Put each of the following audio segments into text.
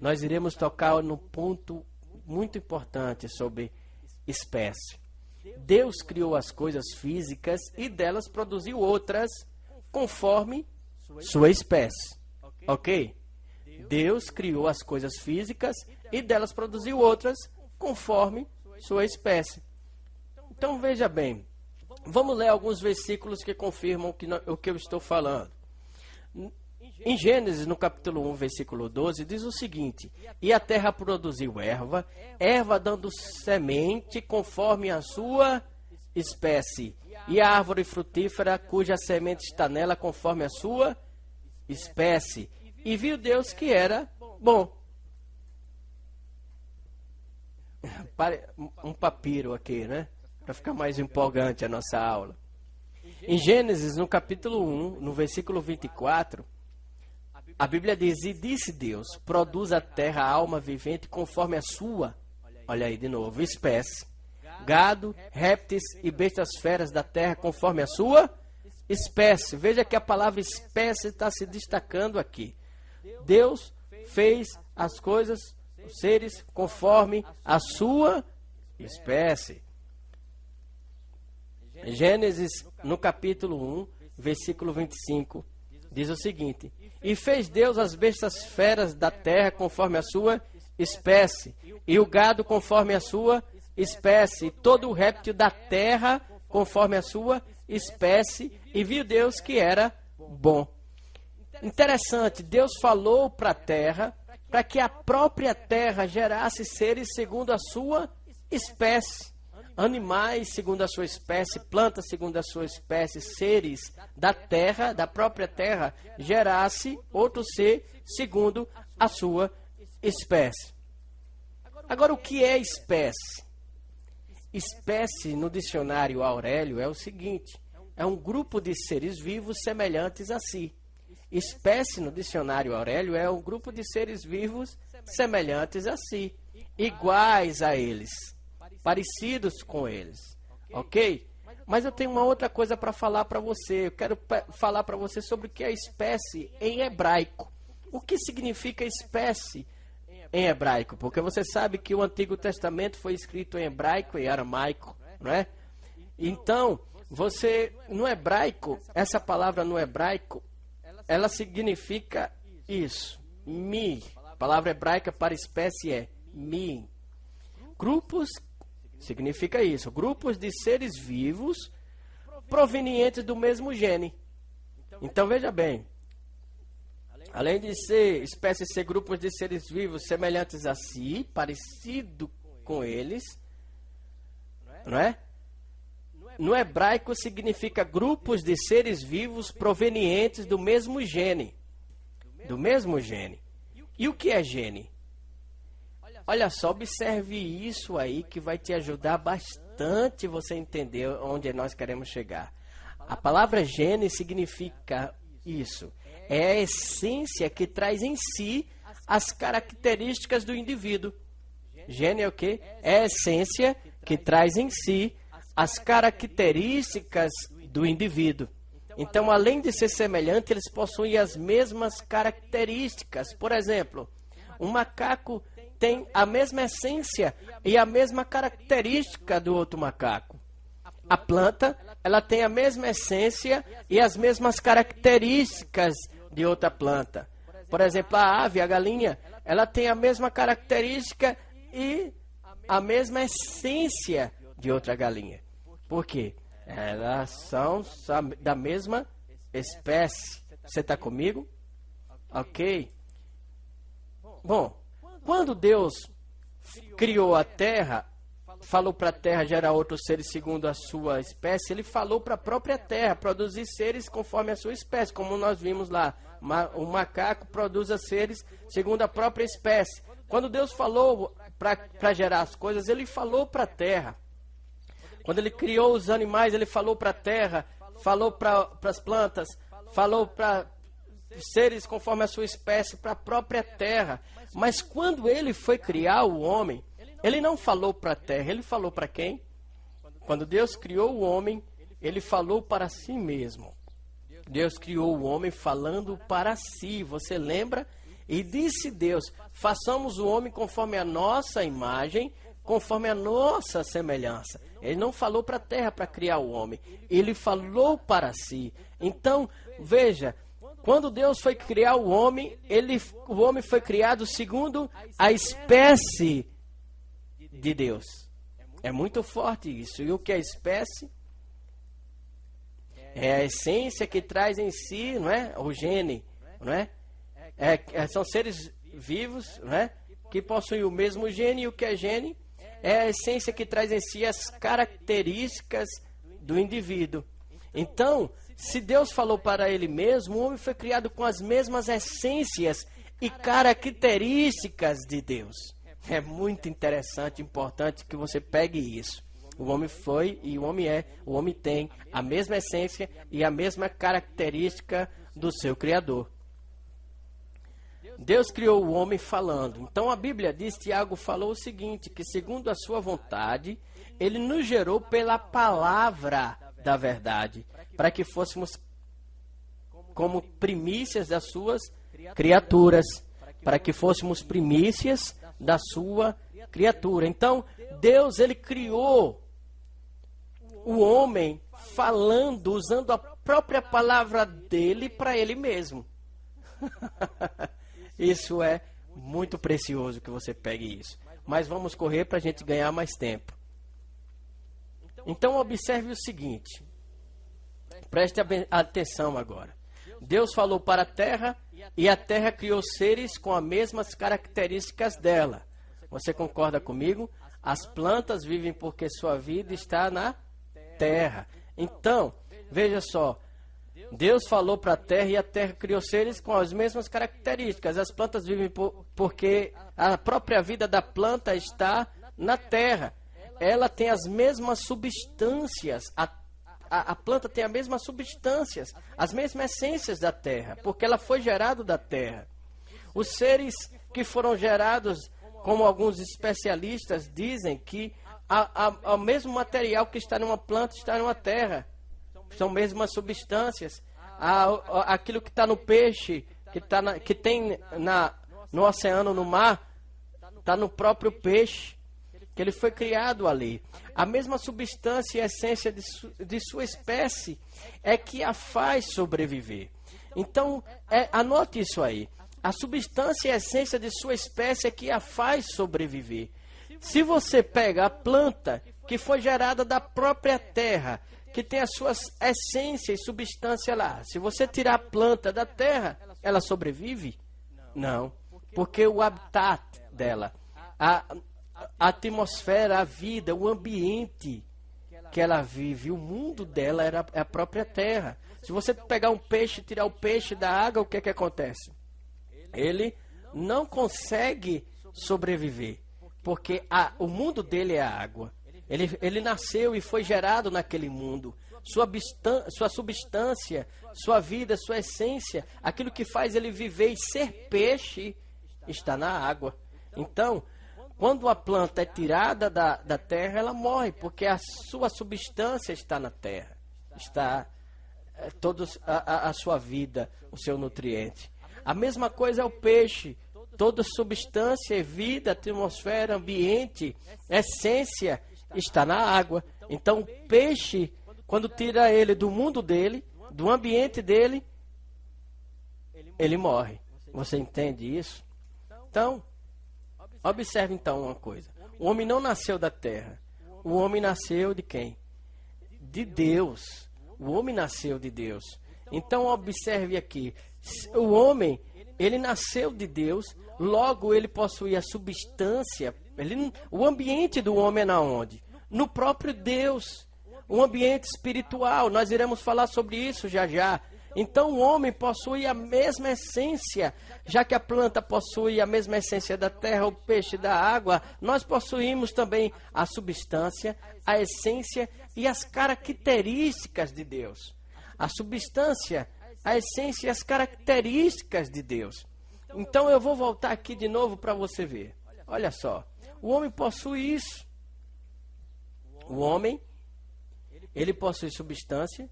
nós iremos tocar no ponto muito importante sobre espécie. Deus criou as coisas físicas e delas produziu outras conforme sua espécie. Ok? Deus criou as coisas físicas e delas produziu outras conforme sua espécie. Então veja bem, vamos ler alguns versículos que confirmam o que eu estou falando. Em Gênesis, no capítulo 1, versículo 12, diz o seguinte: e a terra produziu erva, erva dando semente conforme a sua espécie, e a árvore frutífera cuja semente está nela conforme a sua espécie. E viu Deus que era bom. Um papiro aqui, né? Para ficar mais empolgante a nossa aula. Em Gênesis, no capítulo 1, no versículo 24, a Bíblia diz: e disse Deus, produz a terra a alma vivente conforme a sua, olha aí de novo, espécie, gado, répteis e bestas feras da terra conforme a sua espécie. Veja que a palavra espécie está se destacando aqui. Deus fez as coisas, os seres, conforme a sua espécie. Gênesis, no capítulo 1, versículo 25, diz o seguinte: e fez Deus as bestas feras da terra conforme a sua espécie, e o gado conforme a sua espécie, e todo o réptil da terra conforme a sua espécie, e viu Deus que era bom. Interessante, Deus falou para a terra, para que a própria terra gerasse seres segundo a sua espécie. Animais segundo a sua espécie, plantas segundo a sua espécie, seres da terra, da própria terra, gerasse outro ser segundo a sua espécie. Agora, o que é espécie? Espécie, no dicionário Aurélio, é o seguinte: é um grupo de seres vivos semelhantes a si. Espécie, no dicionário Aurélio, é um grupo de seres vivos semelhantes a si, iguais a eles, parecidos com eles, ok? Mas eu tenho uma outra coisa para falar para você. Eu quero falar para você sobre o que é espécie em hebraico. O que significa espécie em hebraico? Porque você sabe que o Antigo Testamento foi escrito em hebraico e aramaico, não é? Então, no hebraico, essa palavra no hebraico, ela significa isso, mi. A palavra hebraica para espécie é mi. Grupos significa isso, grupos de seres vivos provenientes do mesmo gene. Então veja bem, além de ser espécie, ser grupos de seres vivos semelhantes a si, parecido com eles, não é? No hebraico significa grupos de seres vivos provenientes do mesmo gene. Do mesmo gene. E o que é gene? Olha só, observe isso aí que vai te ajudar bastante você entender onde nós queremos chegar. A palavra gene significa isso. É a essência que traz em si as características do indivíduo. Gene é o quê? É a essência que traz em si as características do indivíduo. Então, além de ser semelhante, eles possuem as mesmas características. Por exemplo, um macaco tem a mesma essência e a mesma característica do outro macaco. A planta, ela tem a mesma essência e as mesmas características de outra planta. Por exemplo, a ave, a galinha, ela tem a mesma característica e a mesma essência de outra galinha. Por quê? Elas são da mesma espécie. Você está comigo? Ok. Bom, quando Deus criou a terra, falou para a terra gerar outros seres segundo a sua espécie, ele falou para a própria terra produzir seres conforme a sua espécie, como nós vimos lá. O macaco produz seres segundo a própria espécie. Quando Deus falou para gerar as coisas, ele falou para a terra. Quando ele criou os animais, ele falou para a terra, falou para as plantas, falou para seres conforme a sua espécie, para a própria terra. Mas quando ele foi criar o homem, ele não falou para a terra, ele falou para quem? Quando Deus criou o homem, ele falou para si mesmo. Deus criou o homem falando para si. Você lembra? E disse Deus, façamos o homem conforme a nossa imagem, conforme a nossa semelhança. Ele não falou para a terra para criar o homem, ele falou para si. Então, veja, quando Deus foi criar o homem foi criado segundo a espécie de Deus. É muito forte isso. E o que é espécie? É a essência que traz em si, não é? O gene, não é? São seres vivos, não é? Que possuem o mesmo gene. E o que é gene? É a essência que traz em si as características do indivíduo. Então, se Deus falou para ele mesmo, o homem foi criado com as mesmas essências e características de Deus. É muito interessante, importante que você pegue isso. O homem foi e o homem tem a mesma essência e a mesma característica do seu Criador. Deus criou o homem falando. Então a Bíblia diz, Tiago falou o seguinte, que segundo a sua vontade, ele nos gerou pela palavra da verdade, para que fôssemos como primícias das suas criaturas, para que fôssemos primícias da sua criatura. Então, Deus, ele criou o homem falando, usando a própria palavra dele para ele mesmo. Isso é muito precioso que você pegue isso. Mas vamos correr para a gente ganhar mais tempo. Então observe o seguinte. Preste atenção agora. Deus falou para a terra e a terra criou seres com as mesmas características dela. Você concorda comigo? As plantas vivem porque sua vida está na terra. Então, veja só. Deus falou para a terra e a terra criou seres com as mesmas características. As plantas vivem porque a própria vida da planta está na terra. Ela tem as mesmas substâncias. A planta tem as mesmas substâncias, as mesmas essências da terra, porque ela foi gerada da terra. Os seres que foram gerados, como alguns especialistas dizem, que o mesmo material que está numa planta está numa terra. São mesmas substâncias. Aquilo que está no peixe, que tem no oceano, no mar, está no próprio peixe, que ele foi criado ali. A mesma substância e essência de sua espécie é que a faz sobreviver. Então, anote isso aí. A substância e a essência de sua espécie é que a faz sobreviver. Se você pega a planta que foi gerada da própria terra, que tem as suas essências e substância lá. Se você tirar a planta da terra, ela sobrevive? Não, porque o habitat dela, a atmosfera, a vida, o ambiente que ela vive, o mundo dela é a própria terra. Se você pegar um peixe e tirar o peixe da água, o que é que acontece? Ele não consegue sobreviver, porque o mundo dele é a água. Ele nasceu e foi gerado naquele mundo. Sua substância, sua vida, sua essência, aquilo que faz ele viver e ser peixe, está na água. Então, quando a planta é tirada da terra, ela morre, porque a sua substância está na terra. Está toda a sua vida, o seu nutriente. A mesma coisa é o peixe. Toda substância, vida, atmosfera, ambiente, essência, está na água. Então, o peixe, quando tira ele do mundo dele, do ambiente dele, ele morre. Você entende isso? Então, observe então uma coisa. O homem não nasceu da terra. O homem nasceu de quem? De Deus. O homem nasceu de Deus. Então, observe aqui. O homem, ele nasceu de Deus, logo ele possui a substância. O ambiente do homem é na onde? No próprio Deus. Um ambiente espiritual. Nós iremos falar sobre isso já já. Então o homem possui a mesma essência. Já que a planta possui a mesma essência da terra, o peixe da água, nós possuímos também a substância, a essência e as características de Deus. A substância, a essência e as características de Deus. Então eu vou voltar aqui de novo para você ver. Olha só, o homem possui isso. O homem, ele possui substância,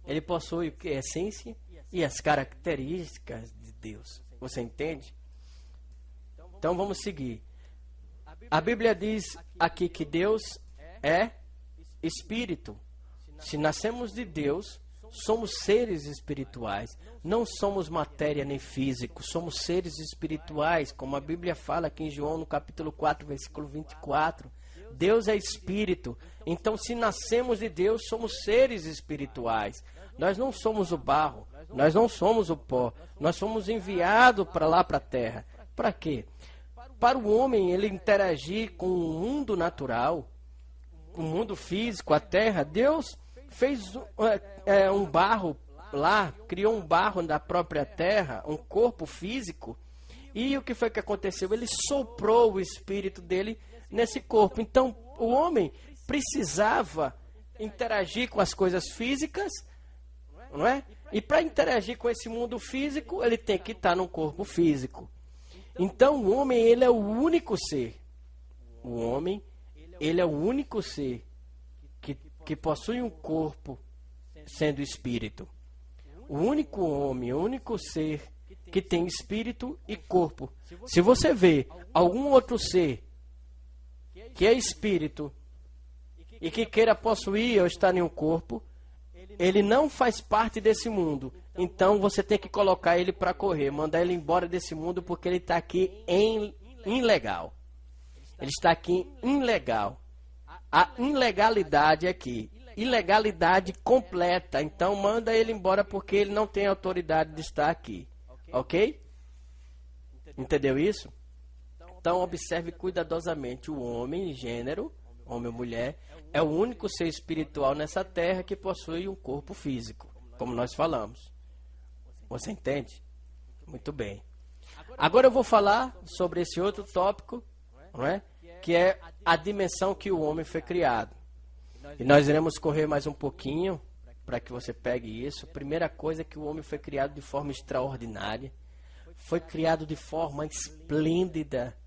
ele possui essência e as características de Deus. Você entende? Então vamos seguir. A Bíblia diz aqui que Deus é espírito. Se nascemos de Deus, somos seres espirituais. Não somos matéria nem físico, somos seres espirituais, como a Bíblia fala aqui em João, no capítulo 4, versículo 24. Deus é espírito. Então, se nascemos de Deus, somos seres espirituais. Nós não somos o barro, nós não somos o pó. Nós somos enviados para lá, para a terra. Para quê? Para o homem ele interagir com o mundo natural, o mundo físico, a terra. Deus fez um barro lá, criou um barro da própria terra, um corpo físico. E o que foi que aconteceu? Ele soprou o espírito dele nesse corpo. Então, o homem precisava interagir com as coisas físicas, não é? E para interagir com esse mundo físico, ele tem que estar num corpo físico. Então, o homem, ele é o único ser. O homem, ele é o único ser que possui um corpo sendo espírito. O único homem, o único ser que tem espírito e corpo. Se você vê algum outro ser que é espírito e que queira possuir ou estar em um corpo, ele não faz parte desse mundo. Então você tem que colocar ele para correr, mandar ele embora desse mundo, porque ele está aqui ilegal. Ele está aqui ilegal. A ilegalidade aqui, ilegalidade completa. Então manda ele embora, porque ele não tem autoridade de estar aqui. Ok? Entendeu isso? Então observe cuidadosamente. O homem, gênero, homem ou mulher, é o único ser espiritual nessa terra que possui um corpo físico, como nós falamos. Você entende? Muito bem. Agora eu vou falar sobre esse outro tópico, não é? Que é a dimensão que o homem foi criado. E nós iremos correr mais um pouquinho para que você pegue isso. Primeira coisa é que o homem foi criado de forma extraordinária. Foi criado de forma esplêndida.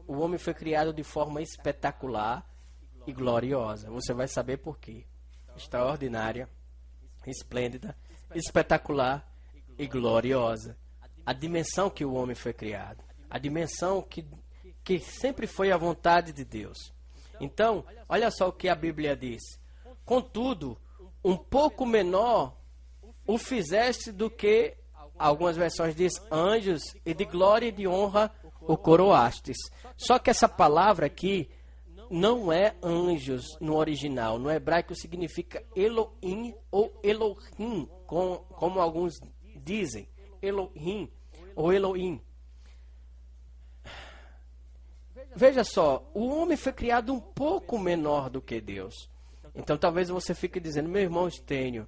O homem foi criado de forma espetacular e gloriosa. Você vai saber por quê. Extraordinária, esplêndida, espetacular e gloriosa. A dimensão que o homem foi criado. A dimensão que sempre foi a vontade de Deus. Então, olha só o que a Bíblia diz. Contudo, um pouco menor o fizeste do que, algumas versões diz, anjos, e de glória e de honra o coroastes. Só que essa palavra aqui não é anjos no original. No hebraico significa Elohim ou Elohim, como alguns dizem. Elohim ou Elohim. Veja só, o homem foi criado um pouco menor do que Deus. Então talvez você fique dizendo, meu irmão Estênio,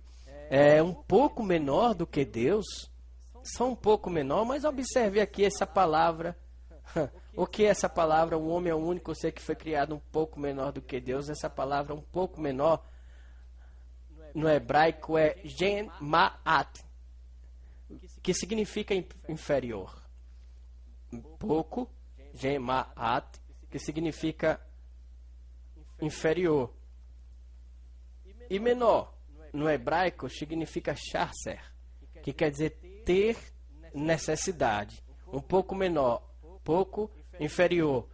é um pouco menor do que Deus? Só um pouco menor, mas observe aqui essa palavra. O que é essa palavra? O homem é o único ser que foi criado um pouco menor do que Deus. Essa palavra um pouco menor, no hebraico é gen ma'at, que significa inferior. Um pouco, gen ma'at, que significa inferior. E menor, no hebraico, significa charser, que quer dizer ter necessidade. Um pouco menor, pouco inferior,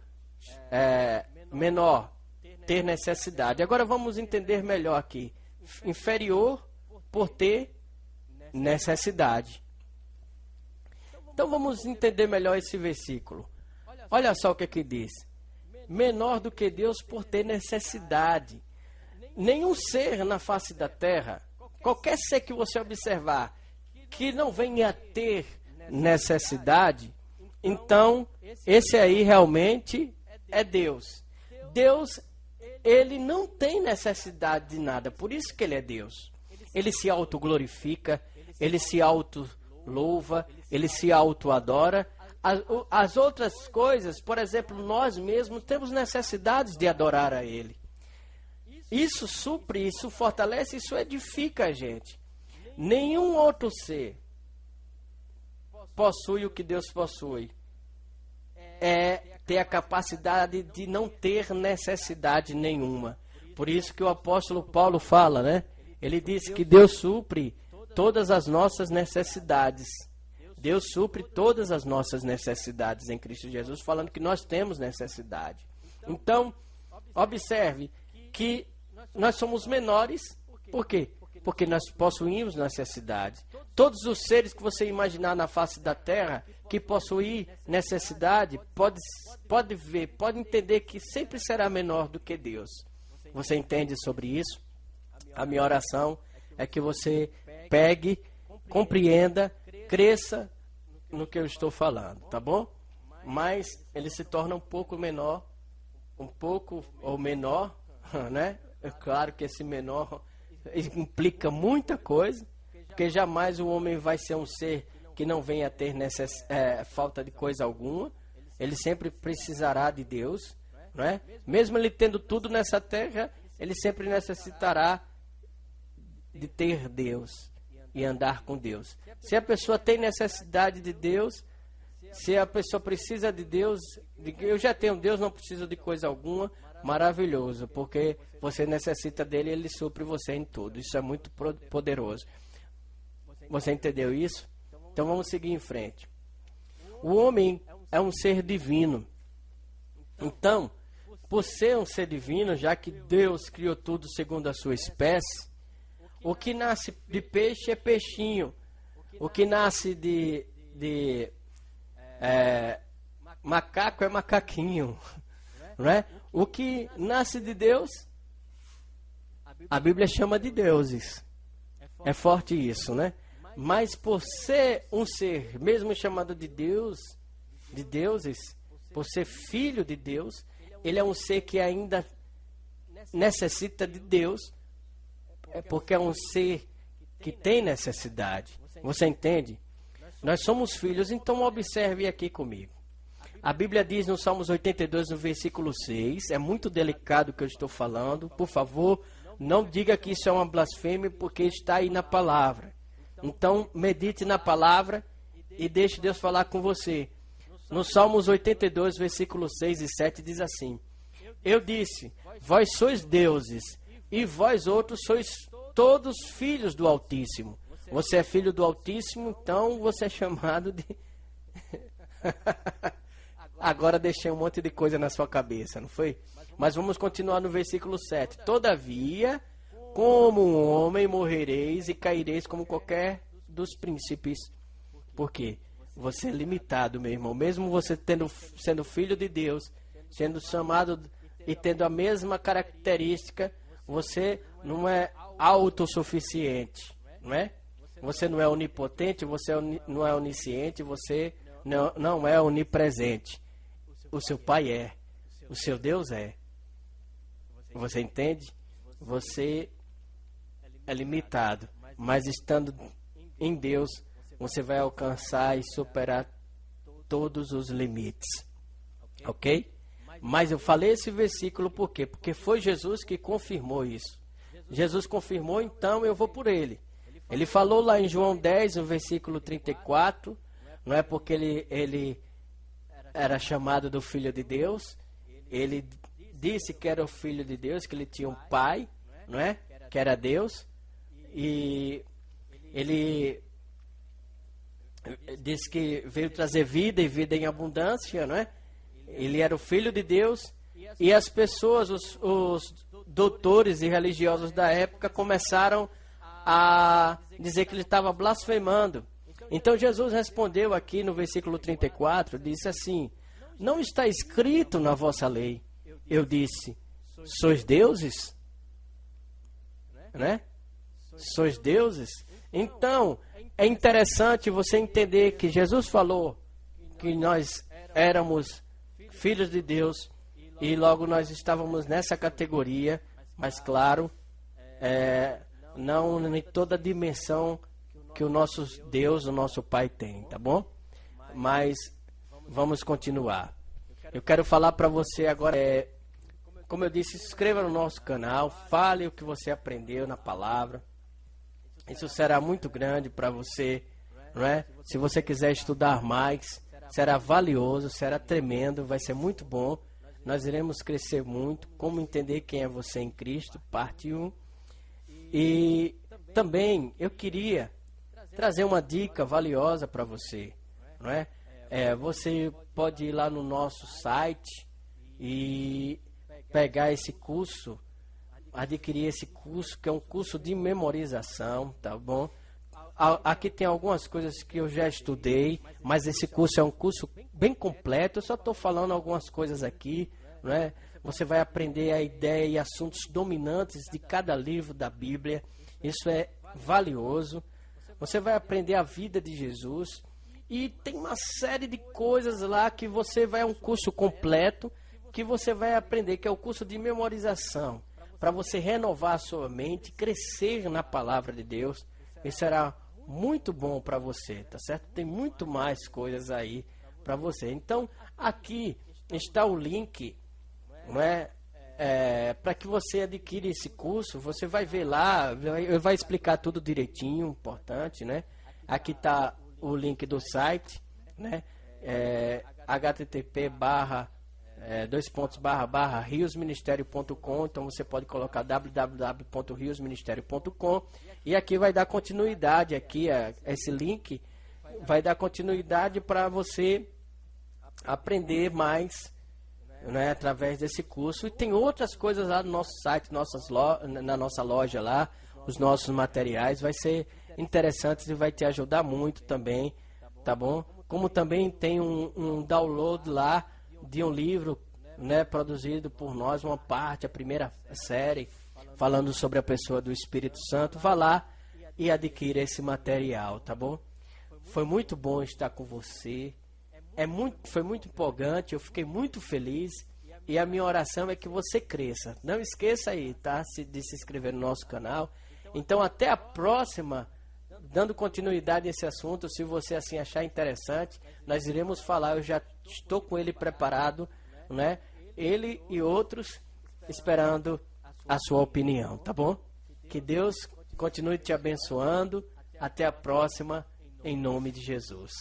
menor, ter necessidade. Agora vamos entender melhor aqui. Inferior por ter necessidade. Então vamos entender melhor esse versículo. Olha só o que aqui diz. Menor do que Deus por ter necessidade. Nenhum ser na face da terra, qualquer ser que você observar, que não venha a ter necessidade, então esse aí realmente é Deus. Deus, ele não tem necessidade de nada, por isso que ele é Deus. Ele se autoglorifica, ele se auto-louva, ele se auto-adora. As outras coisas, por exemplo, nós mesmos temos necessidades de adorar a ele. Isso supre, isso fortalece, isso edifica a gente. Nenhum outro ser possui o que Deus possui. É ter a capacidade de não ter necessidade nenhuma. Por isso que o apóstolo Paulo fala, né? Ele diz que Deus supre todas as nossas necessidades. Deus supre todas as nossas necessidades em Cristo Jesus, falando que nós temos necessidade. Então, observe que nós somos menores. Por quê? Porque nós possuímos necessidade. Todos os seres que você imaginar na face da terra que possuem necessidade, pode ver, pode entender que sempre será menor do que Deus. Você entende sobre isso? A minha oração é que você pegue, compreenda, cresça no que eu estou falando, tá bom? Mas ele se torna um pouco menor, um pouco ou menor, né? É claro que esse menor implica muita coisa, porque jamais o homem vai ser um ser que não venha a ter falta de coisa alguma. Ele sempre precisará de Deus, não é? Mesmo ele tendo tudo nessa terra, ele sempre necessitará de ter Deus e andar com Deus. Se a pessoa tem necessidade de Deus, se a pessoa precisa de Deus, eu já tenho Deus, não preciso de coisa alguma, maravilhoso, porque você necessita dele e ele supre você em tudo. Isso é muito poderoso. Você entendeu isso? Então vamos seguir em frente. O homem é um ser divino. Então, por ser um ser divino, já que Deus criou tudo segundo a sua espécie, o que nasce de peixe é peixinho. O que nasce de macaco é macaquinho. Não é? O que nasce de Deus, a Bíblia chama de deuses. É forte isso, né? Mas por ser um ser, mesmo chamado de Deus, de deuses, por ser filho de Deus, ele é um ser que ainda necessita de Deus, porque é um ser que tem necessidade. Você entende? Nós somos filhos, então observe aqui comigo. A Bíblia diz no Salmos 82, no versículo 6, é muito delicado o que eu estou falando, por favor, não diga que isso é uma blasfêmia, porque está aí na palavra. Então, medite na palavra e deixe Deus falar com você. No Salmos 82, versículos 6 e 7, diz assim: Eu disse, vós sois deuses, e vós outros sois todos filhos do Altíssimo. Você é filho do Altíssimo, então você é chamado de... Agora deixei um monte de coisa na sua cabeça, não foi? Mas vamos continuar no versículo 7. Todavia, como um homem morrereis e caireis como qualquer dos príncipes. Por quê? Você é limitado, meu irmão. Mesmo você sendo filho de Deus, sendo chamado e tendo a mesma característica, você não é autossuficiente, não é? Você não é onipotente, você não é onisciente, você não é onipresente. O seu Pai é, o seu Deus é. Você entende? Você é limitado, mas estando em Deus, você vai alcançar e superar todos os limites. Ok? Mas eu falei esse versículo por quê? Porque foi Jesus que confirmou isso. Jesus confirmou, então eu vou por ele. Ele falou lá em João 10, no versículo 34, não é porque ele era chamado do Filho de Deus, ele disse que era o Filho de Deus, que ele tinha um pai, não é? Que era Deus, e ele disse que veio trazer vida e vida em abundância, não é? Ele era o Filho de Deus, e as pessoas, os doutores e religiosos da época começaram a dizer que ele estava blasfemando. Então Jesus respondeu aqui no versículo 34, disse assim: não está escrito na vossa lei. Eu disse, sois deuses? Né? Sois deuses? Então, é interessante você entender que Jesus falou que nós éramos filhos de Deus e logo nós estávamos nessa categoria, mas claro, não em toda a dimensão que o nosso Deus, o nosso Pai tem, tá bom? Mas vamos continuar. Eu quero falar para você agora, como eu disse, se inscreva no nosso canal, fale o que você aprendeu na palavra. Isso será muito grande para você, não é? Se você quiser estudar mais, será valioso, será tremendo, vai ser muito bom. Nós iremos crescer muito. Como entender quem é você em Cristo, parte 1. E também eu queria trazer uma dica valiosa para você, não é? Você pode ir lá no nosso site e pegar esse curso, adquirir esse curso, que é um curso de memorização, tá bom? Aqui tem algumas coisas que eu já estudei, mas esse curso é um curso bem completo. Eu só estou falando algumas coisas aqui, não é? Você vai aprender a ideia e assuntos dominantes de cada livro da Bíblia. Isso é valioso. Você vai aprender a vida de Jesus. E tem uma série de coisas lá que você vai... É um curso completo que você vai aprender, que é o curso de memorização. Para você renovar a sua mente, crescer na palavra de Deus. Isso será muito bom para você, tá certo? Tem muito mais coisas aí para você. Então, aqui está o link, não é? Para que você adquira esse curso. Você vai ver lá, vai explicar tudo direitinho, importante, né? Aqui está o link do site, né? http://riosministério.com. Então você pode colocar www.riosministério.com e aqui vai dar continuidade aqui, esse link vai dar continuidade para você aprender mais, né, através desse curso. E tem outras coisas lá no nosso site, na nossa loja lá, os nossos materiais, vai ser interessante e vai te ajudar muito também, tá bom? Como também tem um download lá de um livro, né, produzido por nós, uma parte, a primeira série, falando sobre a pessoa do Espírito Santo. Vá lá e adquira esse material, tá bom? Foi muito bom estar com você. Foi muito empolgante, eu fiquei muito feliz. E a minha oração é que você cresça. Não esqueça aí, tá? De se inscrever no nosso canal. Então, até a próxima. Dando continuidade a esse assunto, se você assim achar interessante, nós iremos falar. Eu já estou com ele preparado, né? Ele e outros esperando a sua opinião, tá bom? Que Deus continue te abençoando. Até a próxima, em nome de Jesus.